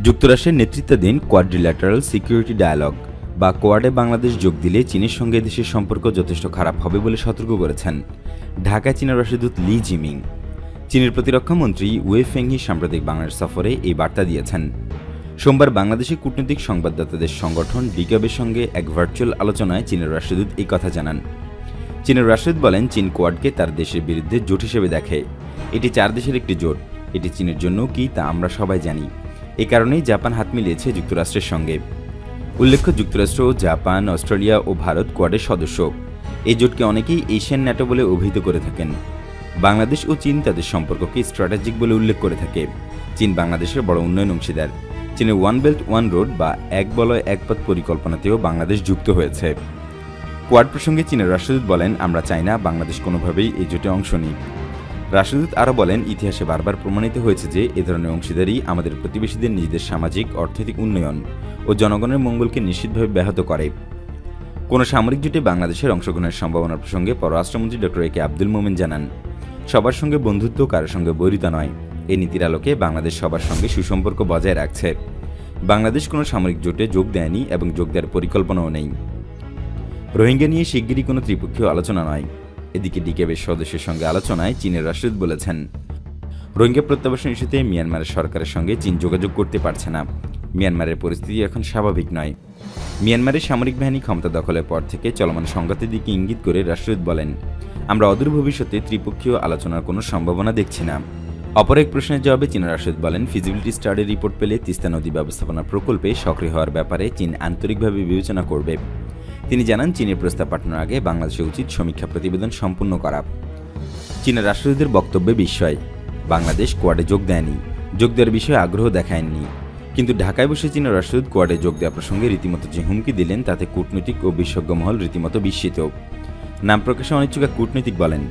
যুক্তরাষ্ট্রের নেতৃত্বাধীন quadrilateral security dialogue বা কোয়াডে বাংলাদেশ যোগ দিলে চীনের সঙ্গে দেশের সম্পর্ক যথেষ্ট খারাপ হবে বলে সতর্ক করেছেন ঢাকায় চীনের রাষ্ট্রদূত লি জিমিং। চীনের প্রতিরক্ষামন্ত্রী ওয়ে ফেংহি সাম্প্রতিক বাংলাদেশ সফরে এই বার্তা দিয়েছেন। সোমবার বাংলাদেশে কূটনৈতিক সংবাদদাতাদের সংগঠন বিকাবের সঙ্গে এক ভার্চুয়াল আলোচনায় চীনের রাষ্ট্রদূত এই কথা জানান। চীনের রাষ্ট্রদূত বলেন, চীন কোয়াডকে তার দেশের বিরুদ্ধে জোট হিসেবে দেখে। এটি 4 দেশের একটি জোট। এটি চীনের জন্য কি তা আমরা সবাই জানি। এই কারণেই জাপান হাত মিলিয়েছে যুক্তরাষ্ট্রের সঙ্গে। উল্লেখ্য, যুক্তরাষ্ট্র, জাপান, অস্ট্রেলিয়া ও ভারত কোয়াডের সদস্য। এই জোটকে অনেকেই এশিয়ান ন্যাটো বলে অভিহিত করে থাকেন। বাংলাদেশ ও চীন তাদের সম্পর্ককে স্ট্র্যাটেজিক বলে উল্লেখ করে থাকে। চীন বাংলাদেশের বড় উন্নয়ন অংশীদার। চীনের ওয়ান বেল্ট ওয়ান রোড বা এক বলয় এক পথ পরিকল্পনাতেও বাংলাদেশ যুক্ত হয়েছে। কোয়াড প্রসঙ্গে চীনের রাষ্ট্রদূত বলেন, আমরা চাই না বাংলাদেশ কোনোভাবেই এই জোটে অংশ নিক। রাষ্ট্রদূত আরও বলেন, ইতিহাসে বারবার প্রমাণিত হয়েছে যে এ ধরনের অংশীদারি আমাদের প্রতিবেশীদের নিজেদের সামাজিক, অর্থনৈতিক উন্নয়ন ও জনগণের মঙ্গলকে নিশ্চিতভাবে ব্যাহত করে। কোনো সামরিক জোটে বাংলাদেশের অংশগ্রহণের সম্ভাবনা প্রসঙ্গে পররাষ্ট্রমন্ত্রী ডক্টর এ কে আব্দুল মোমেন জানান, সবার সঙ্গে বন্ধুত্ব, কারোর সঙ্গে বৈরিতা নয়। এই নীতির আলোকে বাংলাদেশ সবার সঙ্গে সুসম্পর্ক বজায় রাখছে। বাংলাদেশ কোনো সামরিক জোটে যোগ দেয়নি এবং যোগ দেওয়ার পরিকল্পনাও নেই। রোহিঙ্গা নিয়ে শিগগিরই কোনো ত্রিপক্ষীয় আলোচনা নয়। এদিকে ডিকেবের সদস্যের সঙ্গে আলোচনায় চীনের রাষ্ট্রদূত বলেছেন, রোহিঙ্গা প্রত্যাবাসন ইস্যুতে মিয়ানমারের সরকারের সঙ্গে চীন যোগাযোগ করতে পারছে না। মিয়ানমারের পরিস্থিতি এখন স্বাভাবিক নয়। মিয়ানমারের সামরিক বাহিনী ক্ষমতা দখলের পর থেকে চলমান সংঘাতের দিকে ইঙ্গিত করে রাষ্ট্রদূত বলেন, আমরা অদূর ভবিষ্যতে ত্রিপক্ষীয় আলোচনার কোনো সম্ভাবনা দেখছি না। অপর এক প্রশ্নের জবাবে চীনের রাষ্ট্রদূত বলেন, ফিজিবিলিটি স্টাডির রিপোর্ট পেলে তিস্তা নদী ব্যবস্থাপনা প্রকল্পে সক্রিয় হওয়ার ব্যাপারে চীন আন্তরিকভাবে বিবেচনা করবে। তিনি জানান, চীনের প্রস্তাব পাঠানোর আগে বাংলাদেশের উচিত সমীক্ষা প্রতিবেদন সম্পূর্ণ করা। চীনের রাষ্ট্রদূতের বক্তব্যে বিস্ময়। বাংলাদেশ কোয়াডে যোগ দেয়নি, যোগ দেওয়ার বিষয়ে আগ্রহ দেখায়নি। কিন্তু ঢাকায় বসে চীনের রাষ্ট্রদূত কোয়াডে যোগ দেওয়া প্রসঙ্গে রীতিমতো যে হুমকি দিলেন তাতে কূটনৈতিক ও বিশেষজ্ঞ মহল রীতিমতো বিস্মিত। নাম প্রকাশে অনিচ্ছুক এক কূটনীতিক বলেন,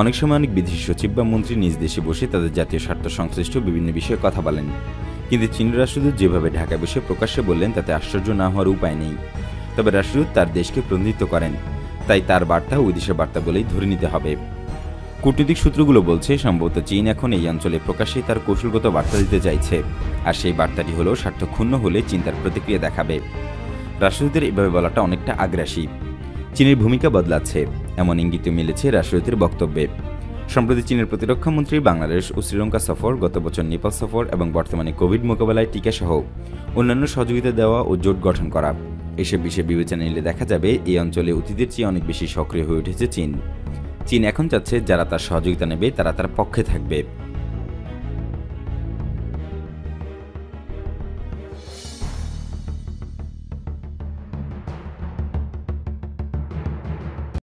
অনেক সময় অনেক বিদেশি সচিব বা মন্ত্রী নিজ দেশে বসে তাদের জাতীয় স্বার্থ সংশ্লিষ্ট বিভিন্ন বিষয়ে কথা বলেন, কিন্তু চীনের রাষ্ট্রদূত যেভাবে ঢাকায় বসে প্রকাশ্যে বললেন তাতে আশ্চর্য না হওয়ার উপায় নেই। তবে রাষ্ট্রদূত তার দেশকে প্রতিনিধিত্ব করেন, তাই তার বার্তা ওই দেশের বার্তা বলেই ধরে নিতে হবে। কূটনৈতিক সূত্রগুলো বলছে, সম্ভবত চীন এখন এই অঞ্চলে প্রকাশ্যেই তার কৌশলগত বার্তা দিতে চাইছে। আর সেই বার্তাটি হলো, স্বার্থ ক্ষুণ্ণ হলে চীন তার প্রতিক্রিয়া দেখাবে। রাষ্ট্রদূতের এভাবে বলাটা অনেকটা আগ্রাসী। চীনের ভূমিকা বদলাচ্ছে, এমন ইঙ্গিত মিলেছে রাষ্ট্রদূতের বক্তব্যে। সম্প্রতি চীনের প্রতিরক্ষামন্ত্রী বাংলাদেশ ও শ্রীলঙ্কা সফর, গত বছর নেপাল সফর এবং বর্তমানে কোভিড মোকাবেলায় টিকাসহ অন্যান্য সহযোগিতা দেওয়া ও জোট গঠন করা, এসব বিষয়ে বিবেচনা নিলে দেখা যাবে এই অঞ্চলে অতীতের চেয়ে অনেক বেশি সক্রিয় হয়ে উঠেছে চীন। চীন এখন চাচ্ছে যারা তার সহযোগিতা নেবে তারা তার পক্ষে থাকবে।